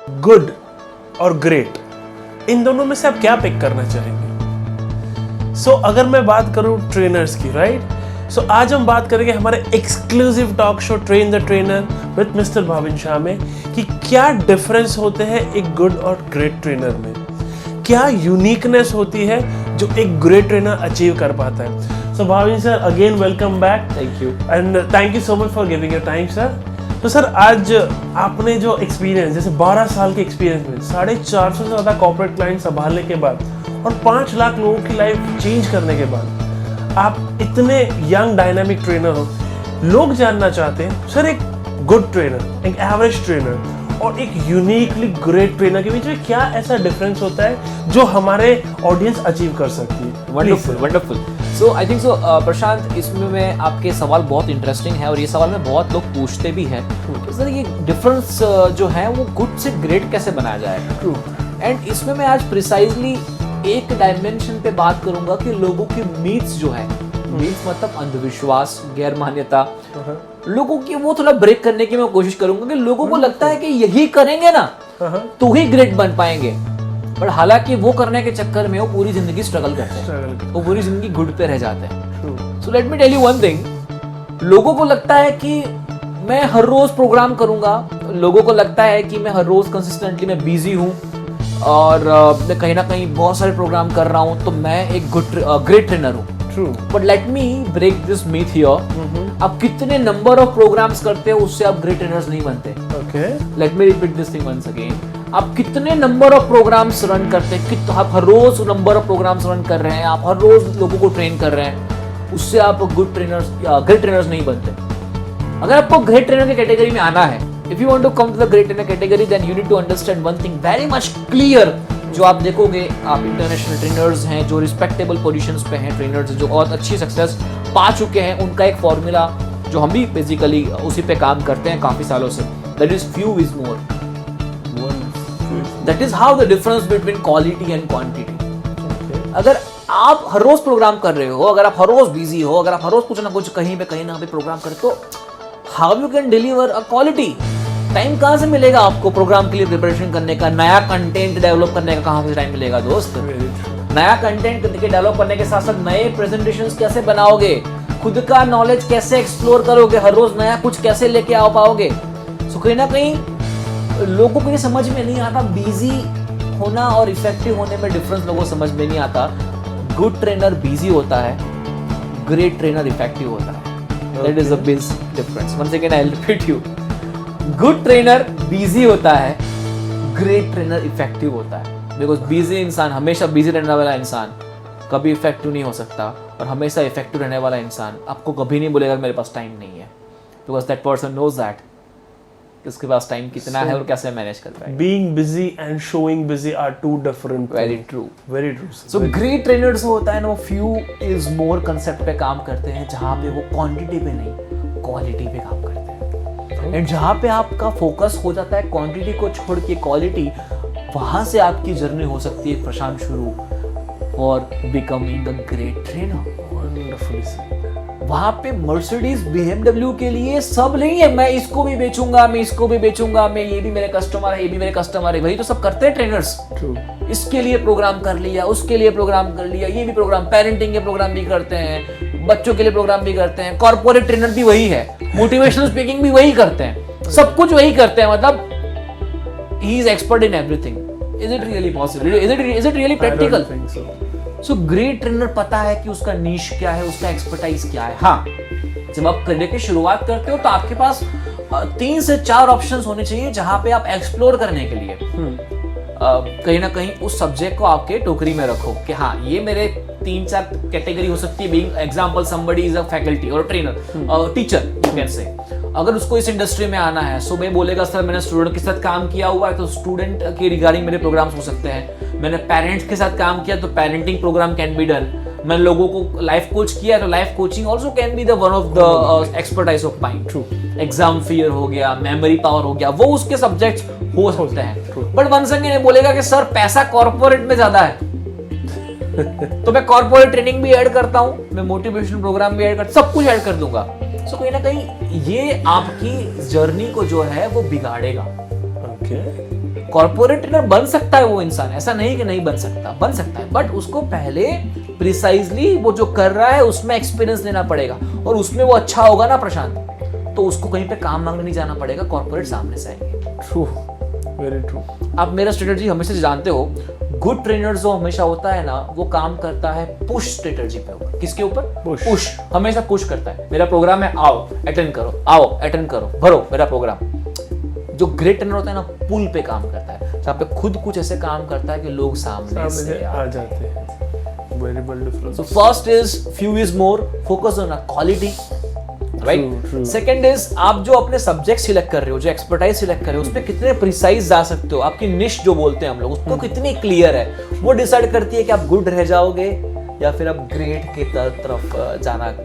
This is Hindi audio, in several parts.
गुड और ग्रेट, इन दोनों में से आप क्या पिक करना चाहेंगे? सो अगर मैं बात करूं ट्रेनर्स की, राइट, सो आज हम बात करेंगे हमारे exclusive talk show train the trainer with mister Bhavin Shah में कि क्या डिफरेंस होते हैं एक गुड और ग्रेट ट्रेनर में, क्या यूनिकनेस होती है जो एक ग्रेट ट्रेनर अचीव कर पाता है। So Bhavin sir, again welcome back. Thank you and thank you so much for giving your time sir. तो सर, आज आपने जो एक्सपीरियंस, जैसे 12 साल के एक्सपीरियंस में 450 से ज़्यादा कॉर्पोरेट क्लाइंट संभालने के बाद और 5 लाख लोगों की लाइफ चेंज करने के बाद आप इतने यंग डायनामिक ट्रेनर हो, लोग जानना चाहते हैं सर एक गुड ट्रेनर, एक एवरेज ट्रेनर और एक यूनिकली ग्रेट ट्रेनर के बीच में क्या ऐसा डिफरेंस होता है जो हमारे ऑडियंस अचीव कर सकती है? Wonderful wonderful. So I think so Prashant, इसमें मैं आपके सवाल बहुत इंटरेस्टिंग है और ये सवाल में बहुत लोग पूछते भी हैं सर ये डिफरेंस जो है वो गुड से ग्रेट कैसे बनाया जाएगा। ट्रू। एंड इसमें मैं आज प्रिसाइजली एक डायमेंशन पे बात करूंगा कि लोगों की मीथ्स जो है, मीथ्स मतलब अंधविश्वास, गैर मान्यता, लोगों की वो थोड़ा ब्रेक करने की मैं कोशिश करूंगा कि लोगों को लगता है कि यही करेंगे ना तो ही ग्रेट बन पाएंगे, पर हालांकि वो करने के चक्कर में वो पूरी जिंदगी स्ट्रगल करते हैं, वो पूरी जिंदगी गुड पे रह जाते हैं। So let me tell you one thing, लोगों को लगता है कि मैं हर रोज प्रोग्राम करूंगा, लोगों को लगता है कि मैं हर रोज कंसिस्टेंटली मैं बिजी हूँ और मैं कहीं ना कहीं बहुत सारे प्रोग्राम कर रहा हूँ तो मैं एक ग्रेट ट्रेनर हूँ। True. But let me break this myth here. आप कितने नंबर ऑफ प्रोग्राम्स करते हो उससे आप ग्रेट ट्रेनर्स नहीं बनते। Okay, let me repeat this thing once again. आप कितने नंबर ऑफ प्रोग्राम्स रन करते हैं, आप हर रोज नंबर ऑफ प्रोग्राम्स रन कर रहे हैं, आप हर रोज लोगों को ट्रेन कर रहे हैं, उससे आप गुड ट्रेनर्स ग्रेट ट्रेनर्स नहीं बनते। अगर आपको ग्रेट ट्रेनर की कैटेगरी में आना है, if you want to come to the great trainer category, then you need to understand one thing very much clear. जो आप देखोगे, आप इंटरनेशनल ट्रेनर्स हैं जो रिस्पेक्टेबल पोजीशंस पे हैं, ट्रेनर्स जो बहुत अच्छी सक्सेस पा चुके हैं, उनका एक फॉर्मूला जो हम भी बेसिकली उसी पे काम करते हैं काफी सालों से, that is few is more. That is how the difference between quality and quantity. अगर आप हर रोज प्रोग्राम कर रहे हो, अगर आप हर रोज बिजी हो, अगर आप हर रोज कुछ ना कुछ कहीं ना कहीं प्रोग्राम करते हो, how you can deliver a quality? Time कहाँ से मिलेगा आपको प्रोग्राम के लिए प्रिपरेशन करने का, नया कंटेंट डेवलप करने का कहाँ से टाइम मिलेगा दोस्त? नया कंटेंट के डेवलप करने के साथ साथ नए प्रेजेंटेशंस कैसे बनाओगे, खुद का नॉलेज कैसे एक्सप्लोर करोगे, हर रोज नया कुछ कैसे लेके आ पाओगे? सो कहीं ना कहीं लोगों को ये समझ में नहीं आता, बिजी होना और इफेक्टिव होने में डिफरेंस लोगों को समझ में नहीं आता। गुड ट्रेनर बिजी होता है, ग्रेट ट्रेनर इफेक्टिव होता है। That is a big difference. Once again I will repeat you, good trainer busy होता है, ग्रेट ट्रेनर इफेक्टिव होता है। बिकॉज बिजी इंसान, हमेशा बिजी रहने वाला इंसान कभी इफेक्टिव नहीं हो सकता, और हमेशा इफेक्टिव रहने वाला इंसान आपको कभी नहीं बोलेगा मेरे पास टाइम नहीं है, because that person knows that उसके पास टाइम कितना है और कैसे मैनेज कर पाएगा। Being busy and showing busy are two different things. Very true, Very true. So great trainers होता है ना, वो फ्यू इज मोर कंसेप्ट पे काम करते हैं, जहाँ पे वो क्वांटिटी पे नहीं क्वालिटी पे काम करते हैं। एंड जहाँ पे आपका फोकस हो जाता है क्वांटिटी को छोड़ के क्वालिटी, वहां से आपकी जर्नी हो सकती है प्रशांत शुरू for becoming a great trainer. Wonderfully said. वहां पे मर्सिडीज BMW के लिए सब नहीं है, मैं इसको भी बेचूंगा, मैं इसको भी बेचूंगा, मैं ये भी मेरे कस्टमर है, ये भी मेरे कस्टमर है, वही तो सब करते हैं ट्रेनर्स। True. इसके लिए प्रोग्राम कर लिया, उसके लिए प्रोग्राम कर लिया, ये भी प्रोग्राम, पेरेंटिंग के प्रोग्राम भी करते हैं, बच्चों के लिए प्रोग्राम भी करते हैं, कॉर्पोरेट ट्रेनर भी वही है, मोटिवेशनल स्पीकिंग भी वही करते हैं, सब कुछ वही करते हैं। मतलब he is expert in everything. Is it really possible? Is it really practical? I don't think so. So great trainer पता है कि उसका नीश क्या है, उसका एक्सपर्टाइज क्या है। हाँ, जब आप करियर की शुरुआत करते हो तो आपके पास 3 से 4 ऑप्शंस होने चाहिए जहां पे आप एक्सप्लोर करने के लिए कहीं ना कहीं उस सब्जेक्ट को आपके टोकरी में रखो कि हाँ, ये मेरे 3-4 कैटेगरी हो सकती है। Being example, somebody is a faculty और trainer, teacher you can say. अगर उसको इस इंडस्ट्री में आना है, सो मैं बोलेगा सर मैंने स्टूडेंट के साथ काम किया हुआ है तो स्टूडेंट के रिगार्डिंग मेरे प्रोग्राम्स हो सकते हैं। मैंने पेरेंट्स के साथ काम किया तो parenting program can be done. मैंने लोगों को लाइफ कोच किया तो life coaching also can be the one of the expertise of mind. True. Exam fear हो गया, मेमोरी पावर हो गया, वो उसके सब्जेक्ट्स हो सकते हैं। बट वन सेकंड बोलेगा कि सर पैसा कॉर्पोरेट में ज्यादा है तो मैं कॉर्पोरेट ट्रेनिंग भी ऐड करता हूं, मैं मोटिवेशन प्रोग्राम भी ऐड करता, सब कुछ ऐड कर दूंगा। सो कहीं ना कहीं ये आपकी जर्नी को जो है वो बिगाड़ेगा। Okay. कॉर्पोरेट ट्रेनर बन सकता है वो इंसान, ऐसा नहीं कि नहीं बन सकता, बन सकता है, बट उसको पहले प्रिसाइजली वो जो कर रहा है उसमें एक्सपीरियंस लेना पड़ेगा, और उसमें वो अच्छा होगा ना प्रशांत, तो उसको कहीं पे काम मांगने नहीं जाना पड़ेगा, कॉर्पोरेट सामने से आएंगे। True, very true. आप मेरा स्ट्रेटजी हमेशा से जानते हो, गुड ट्रेनर जो हमेशा होता है ना, वो काम करता है पुश स्ट्रेटजी पे ऊपर। किसके ऊपर? पुश, हमेशा पुश करता है। मेरा प्रोग्राम है, आओ अटेंड करो, आओ अटेंड करो, भरो मेरा प्रोग्राम। जो ग्रेट ट्रेनर होता है ना, पुल पे काम करता है, जहाँ पे खुद कुछ ऐसे काम करता है कि लोग सामने से आ जाते हैं। Very well difference. So first is few is more, focus on quality, right? True. Second is आप जो अपने सब्जेक्ट सिलेक्ट कर रहे हो, जो एक्सपर्टाइज सिलेक्ट कर रहे हो, उसपे कितने प्रिसाइज जा सकते हो, आपकी निश जो बोलते हैं हम लोग, उसको कितनी क्लियर है, वो डिसाइड करती है कि आप गुड रह जाओगे या फिर आप ग्रेट की तरफ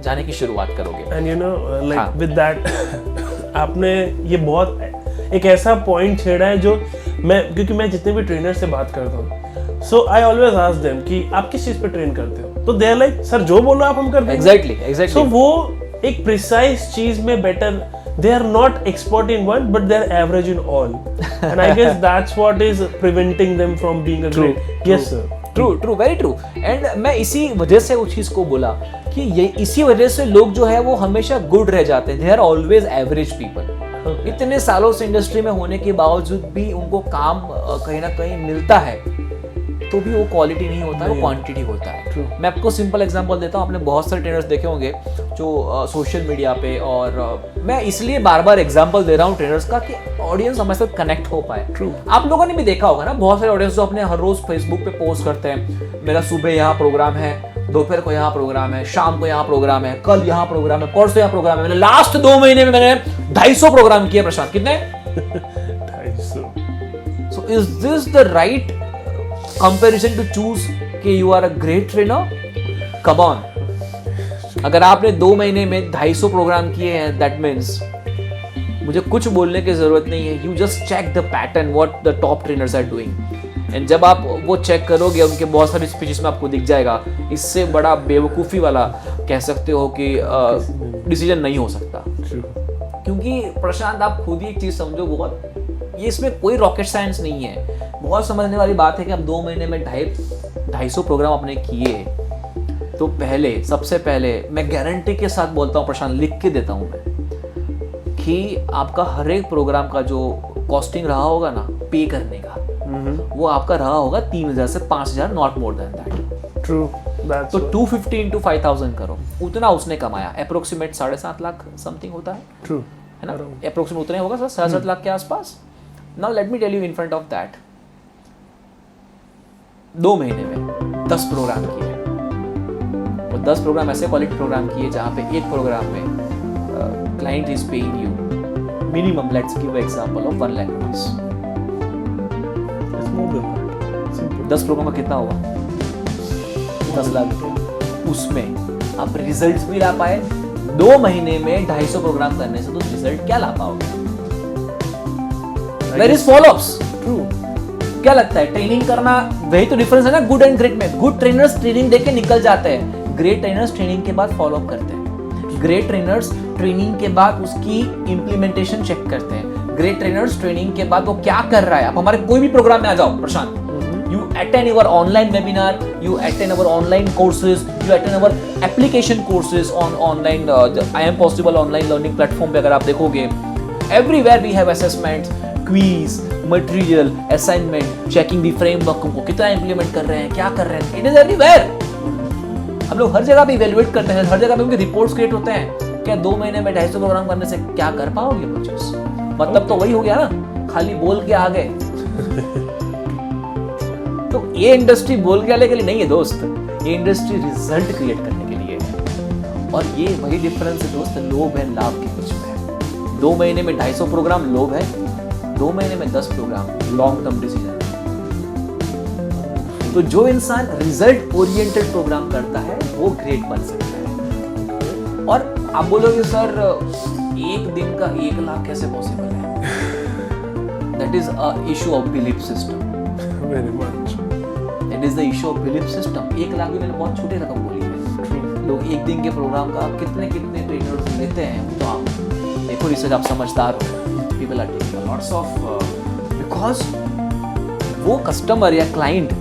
जाने की शुरुआत करोगे। And you know like with that आपने ये बहुत एक ऐसा पॉइंट छेड़ा है जो क्योंकि मैं जितने भी ट्रेनर से बात करता हूँ, सो आई ऑलवेज आस्क देम कि आप किस चीज पे ट्रेन करते हो, तो दे आर लाइक सर जो बोलो आप हम कर देंगे। एग्जैक्टली। सो वो एक प्रिसाइज चीज में better, they are not expert in one but they're average in all, and I guess that's what is preventing them from being a great। Yes sir, true, very true. And मैं इसी वजह से उस चीज को बोला कि ये इसी वजह से लोग जो है वो हमेशा गुड रह जाते हैं, they are always average people. इतने सालों से इंडस्ट्री में होने के बावजूद भी उनको काम कहीं ना कहीं मिलता है, तो भी वो क्वालिटी नहीं होता है, वो क्वांटिटी होता है। True. मैं आपको सिंपल एग्जांपल देता हूँ, आपने बहुत सारे ट्रेनर्स देखे होंगे जो सोशल मीडिया पे, और मैं इसलिए बार बार एग्जांपल दे रहा हूँ ट्रेनर्स का कि ऑडियंस हमारे साथ कनेक्ट हो पाए। True. आप लोगों ने भी देखा होगा ना, बहुत सारे ऑडियंस जो अपने हर रोज फेसबुक पे पोस्ट करते हैं, मेरा सुबह यहाँ प्रोग्राम है, दोपहर को यहाँ प्रोग्राम है, शाम को यहाँ प्रोग्राम है, कल यहाँ प्रोग्राम है, परसों यहाँ प्रोग्राम है। मैंने लास्ट 2 महीने में मैंने 250 प्रोग्राम किए। प्रशांत कितने? 250। So is this the right comparison to choose कि you are a great trainer? Come on, अगर आपने 2 महीने में 250 प्रोग्राम किए हैं, दैट मीन्स मुझे कुछ बोलने की जरूरत नहीं है, you just check the pattern what the top trainers are doing, and जब आप वो चेक करोगे, उनके बहुत सारी स्पीचेस में आपको दिख जाएगा। इससे बड़ा बेवकूफ़ी वाला कह सकते हो कि डिसीजन नहीं हो सकता। क्योंकि प्रशांत आप खुद ही एक चीज़ समझो, बहुत ये इसमें कोई रॉकेट साइंस नहीं है, बहुत समझने वाली बात है कि आप 2 महीने में 250 प्रोग्राम आपने किए, तो पहले सबसे पहले मैं गारंटी के साथ बोलता हूँ प्रशांत, लिख के देता हूँ मैं, कि आपका हर एक प्रोग्राम का जो कॉस्टिंग रहा होगा ना पे करने का, वो आपका रहा होगा 3,000 से 5,000, not more than that. True. तो 250 into 5,000 करो, उतना उसने कमाया, अप्रोक्सीमेट 7.5 लाख समथिंग होता है। ट्रू, है ना, अप्रोक्सीमेट उतना ही होगा सर, 7.5 लाख के आसपास। Now let me tell you in front of that, 2 महीने में 10 प्रोग्राम किए, और 10 प्रोग्राम ऐसे क्वालिटी प्रोग्राम किए जहाँ पे एक प्रोग्राम में client is paying you minimum, let's give example of 1 lakh rupees. 10 program का कितना हुआ? 10 लाख रुपये। उसमें आप रिजल्ट्स भी ला पाए। 2 महीने में 250 प्रोग्राम करने से तो रिजल्ट क्या ला पाओगे? Where is follow-ups? True. क्या लगता है, ट्रेनिंग करना, वही तो डिफरेंस है ना गुड एंड ग्रेट में। गुड ट्रेनर्स ट्रेनिंग देके निकल जाते हैं, ग्रेट ट्रेनर्स ट्रेनिंग के बाद फॉलो अप करते हैं। ग्रेट ट्रेनर्स ट्रेनिंग के बाद उसकी इंप्लीमेंटेशन चेक करते हैं। ग्रेट ट्रेनर्स ट्रेनिंग के बाद वो क्या कर रहा है, आप हमारे कोई भी प्रोग्राम में आ जाओ प्रशांत, you attend our online webinar, you attend our online courses, you attend our application courses on online I am possible online learning platform पे अगर आप देखोगे, everywhere we have assessments, quiz, material, assignment, checking the framework को कितना implement कर रहे हैं, क्या कर रहे हैं, it is everywhere। हम लोग हर जगह पे evaluate करते हैं, हर जगह पे उनके reports create होते हैं। क्या 2 महीने में 250 प्रोग्राम करने से क्या कर पाओगे परचेस? मतलब तो वही हो गया ना, खाली बोल के आ गए। तो ये इंडस्ट्री बोल के आने के लिए नहीं है दोस्त, ये इंडस्ट्री रिजल्ट क्रिएट करने के लिए है। और ये वही डिफरेंस है दोस्त, लोभ है लाभ के बीच में। 2 महीने में 250 प्रोग्राम लोभ है, 2 महीने में 10 प्रोग्राम लॉन्ग टर्म डिसीजन। तो जो इंसान रिजल्ट ओरिएंटेड प्रोग्राम करता है वो ग्रेट बन सकता है। और आप बोलोगे सर 1 दिन का 1 लाख कैसे पॉसिबल है? That is a issue of belief system. Very much. That is the issue of belief system। 1 lakh भी मैंने बहुत छोटी रकम बोली है। लोग 1 दिन के प्रोग्राम का कितने ट्रेनर्स लेते हैं, तो आप देखो रिसर्च, आप समझदार हो, people are taking lots of because वो कस्टमर या क्लाइंट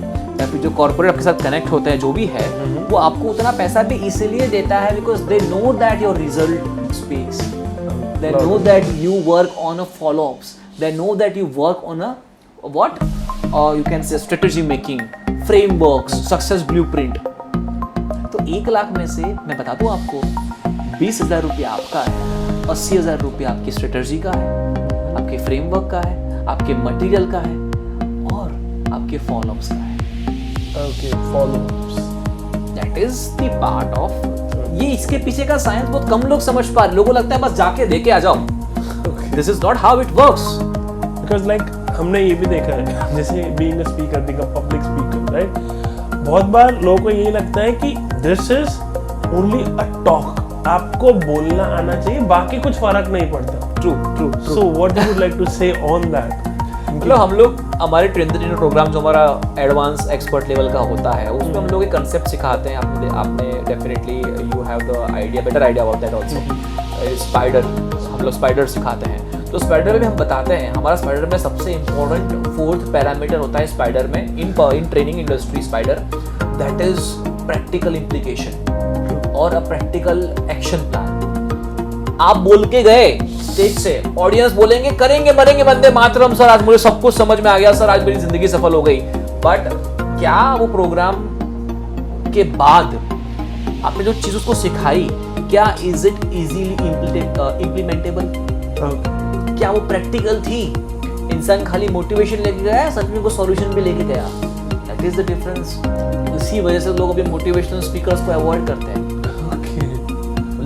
या फिर जो कॉर्पोरेट आपके साथ कनेक्ट होते हैं जो भी है वो आपको उतना पैसा भी इसलिए देता है because they know that your result speaks, they know that you work on a follow-ups, they know that you work on a what you can से strategy making, frameworks, success blueprint. तो 1 लाख में से मैं बता दूं आपको 20,000 रुपया आपका है, 80,000 रुपया आपकी स्ट्रेटजी का है, आपके फ्रेमवर्क का है, आपके मटेरियल का है और आपके फॉलोअप्स का है। Okay, follow-ups. That is the part of ये इसके पीछे का साइंस बहुत कम लोग समझ पा रहे, लोगों को लगता है बस जाके देके आ जाओ। This is not how it works. Because like हमने ये भी देखा है, जैसे being a speaker, being a public speaker, right? बहुत बार लोगों को यही लगता है कि this is only a talk. आपको बोलना आना चाहिए, बाकी कुछ फर्क नहीं पड़ता। True. So what do you like to say on that? मतलब हम लोग हमारे ट्रेनर प्रोग्राम जो हमारा एडवांस एक्सपर्ट लेवल का होता है उसमें हम लोग एक कंसेप्ट सिखाते हैं। आपने definitely you have the idea, better idea about that also. Spider, हम लोग स्पाइडर सिखाते हैं। तो स्पाइडर में हम बताते हैं हमारा स्पाइडर में सबसे इम्पोर्टेंट 4th पैरामीटर होता है स्पाइडर में in training industry spider, that is practical implication और अ प्रैक्टिकल एक्शन प्लान। आप बोल के गए स्टेज से, ऑडियंस बोलेंगे करेंगे मरेंगे वंदे मातरम सर, आज मुझे सब कुछ समझ में आ गया सर, आज मेरी जिंदगी सफल हो गई। बट क्या वो प्रोग्राम के बाद आपने जो चीज उसको सिखाई, क्या इज इट इजीली इम्प्लीमेंटेबल? क्या वो प्रैक्टिकल थी? इंसान खाली मोटिवेशन लेके गया, सच में वो सॉल्यूशन भी लेके गया। That is the difference. इसी वजह से लोग अभी मोटिवेशनल स्पीकर्स को अवॉइड करते हैं।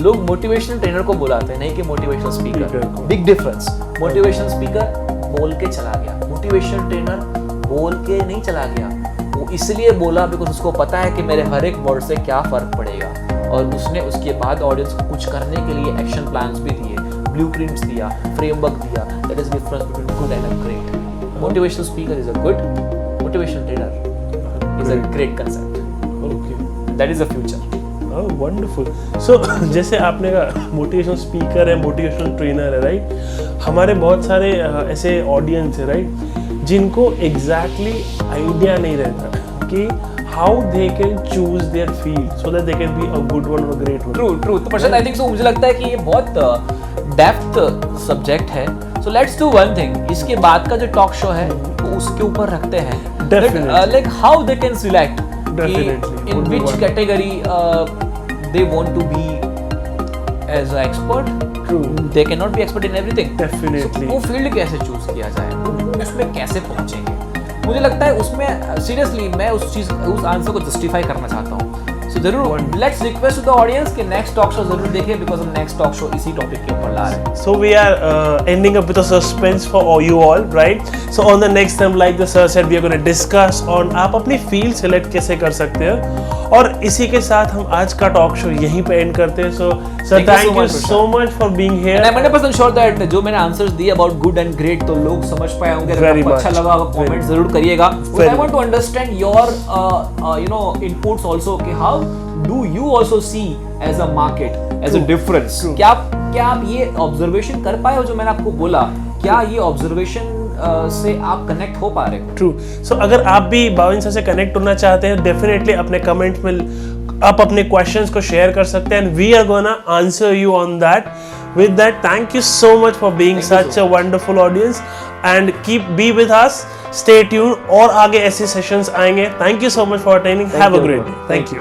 लोग मोटिवेशनल ट्रेनर को बुलाते हैं, नहीं कि motivational speaker. Big difference. Motivational speaker बोल के चला गया, मोटिवेशनल ट्रेनर बोल के नहीं चला गया। वो इसलिए बोला बिकॉज उसको पता है कि मेरे हर एक वर्ड से क्या फर्क पड़ेगा, और उसने उसके बाद ऑडियंस को कुछ करने के लिए एक्शन प्लान्स भी दिए, ब्लूप्रिंट्स दिया, फ्रेमवर्क दिया। That is difference between good and a great. Motivational speaker is a good, motivational trainer is a great concept. Okay, that is the future. Wonderful. So जैसे आपने कहा मोटिवेशनल स्पीकर है, मोटिवेशनल ट्रेनर है, राइट? हमारे बहुत सारे ऐसे ऑडियंस है, राइट, जिनको एग्जैक्टली आइडिया नहीं रहता कि how they can choose their field so that they can be a good one और ग्रेट वन। ट्रू। तो पर्सन आई थिंक सो, मुझे लगता है कि ये बहुत डेप्थ सब्जेक्ट है। So let's do one thing, इसके बाद का जो टॉक शो है वो उसके ऊपर रखते हैं। Like how they can select in which category they want to be as an expert. True. They cannot be expert in everything. Definitely. So, वो फील्ड कैसे चूज किया जाए, उसमें कैसे पहुंचेंगे? मुझे लगता है उसमें सीरियसली मैं उस आंसर को जस्टिफाई करना चाहता हूँ। सो जरूर let's request to the audience कि नेक्स्ट टॉक शो जरूर देखें, बिकॉज हम नेक्स्ट टॉक शो इसी टॉपिक के ऊपर ला रहे हैं। So we are ending up with a suspense for all you all, right? So on the next time, like the sir said, we are going to discuss on आप अपनी फील्ड सेलेक्ट कैसे कर सकते हैं, और इसी के साथ हम आज का टॉक शो यहीं पे एंड करते हैं। So sir thank you so much for being here. I am 100% sure that जो मैंने आंसर्स दिए अबाउट गुड एंड ग्रेट तो लोग समझ पाए होंगे। अगर आपको अच्छा लगा होगा कमेंट जरूर करिएगा। I want to understand your inputs also कि how do you also see as a market as a difference. क्या आप ये ऑब्जर्वेशन कर पाए हो जो मैंने आपको बोला? क्या ये ऑब्जर्वेशन से आप कनेक्ट हो पा रहे हो? ट्रू। सो अगर आप भी बाविन सर से कनेक्ट होना चाहते हैं, डेफिनेटली अपने कमेंट में आप अपने क्वेश्चंस को शेयर कर सकते हैं, and we are gonna answer you on that. With that, thank you so much for being such a wonderful audience, and keep be with us, stay tune, और आगे ऐसे सेशंस आएंगे। Thank you so much for attending. Have a great day. Thank you.